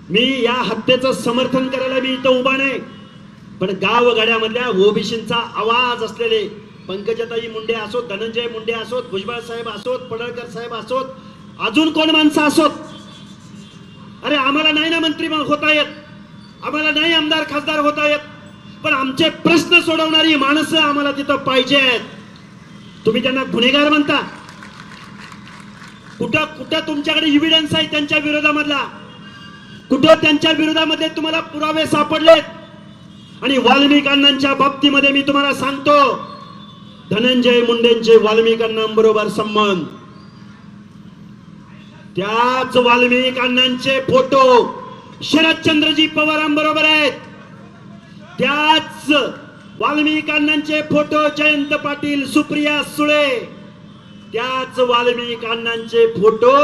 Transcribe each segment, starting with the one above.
मी या हत्येचं समर्थन करायला मी इथं उभा नाही, पण गावगाड्यामधल्या ओबीसींचा आवाज असलेले पंकजाताई मुंडे असोत, धनंजय मुंडे असोत, भुजबळ साहेब असोत, पडळकर साहेब असोत, अजून कोण माणसं असोत, अरे आम्हाला नाही ना मंत्री होता येत, आम्हाला नाही आमदार खासदार होता येत, पण आमचे प्रश्न सोडवणारी माणसं आम्हाला तिथं पाहिजेत. तुम्ही त्यांना गुन्हेगार म्हणता? कुठं कुठं तुमच्याकडे एव्हिडन्स आहे त्यांच्या विरोधामधला? कुठं त्यांच्या विरोधामध्ये तुम्हाला पुरावे सापडलेत? आणि वाल्मिक अण्णांच्या बाबतीमध्ये मी तुम्हाला सांगतो, धनंजय मुंडेंचे वाल्मिक अण्णांबरोबर संबंध, त्याच वाल्मिक अण्णांचे फोटो शरदचंद्रजी पवारांबरोबर आहेत, त्याच वाल्मिक अण्णांचे फोटो जयंत पाटील, सुप्रिया सुळे, त्याच वाल्मिक अण्णांचे फोटो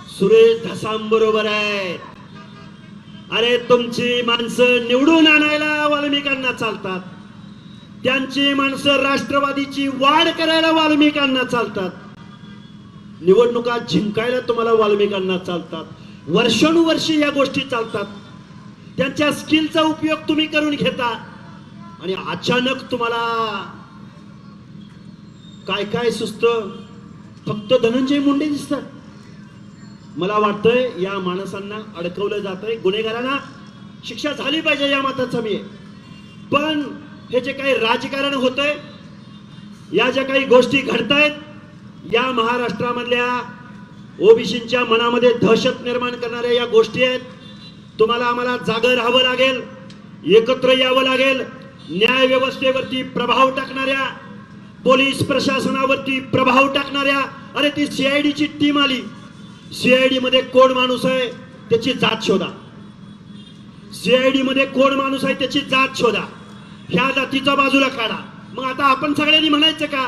सुरेश धसांबरोबर आहेत. अरे तुमची माणसं निवडून आणायला वाल्मिकांना चालतात, त्यांची माणसं राष्ट्रवादीची वाढ करायला वाल्मिकांना चालतात, निवडणुका जिंकायला तुम्हाला वाल्मिकांना चालतात. वर्षानुवर्षे या गोष्टी चालतात. त्यांच्या स्किलचा उपयोग तुम्ही करून घेता आणि अचानक तुम्हाला काय काय सुचतं? फक्त धनंजय मुंडे दिसतात. मला वाटतंय या माणसांना अडकवलं जातंय. गुन्हेगारांना शिक्षा झाली पाहिजे या मताचा मी आहे. पण हे जे काही राजकारण होतंय, या ज्या काही गोष्टी घडतायत, या महाराष्ट्रामधल्या ओबीसींच्या मनामध्ये दहशत निर्माण करणाऱ्या या गोष्टी आहेत. तुम्हाला आम्हाला जागं राहावं लागेल, एकत्र यावं लागेल. न्याय व्यवस्थेवरती प्रभाव टाकणाऱ्या, पोलीस प्रशासनावरती प्रभाव टाकणाऱ्या, अरे ती सीआयडीची टीम आली, सीआयडी मध्ये कोण माणूस आहे त्याची जात शोधा, सीआयडी मध्ये कोण माणूस आहे त्याची जात शोधा, ह्या जातीचा बाजूला काढा. मग आता आपण सगळ्यांनी म्हणायचं का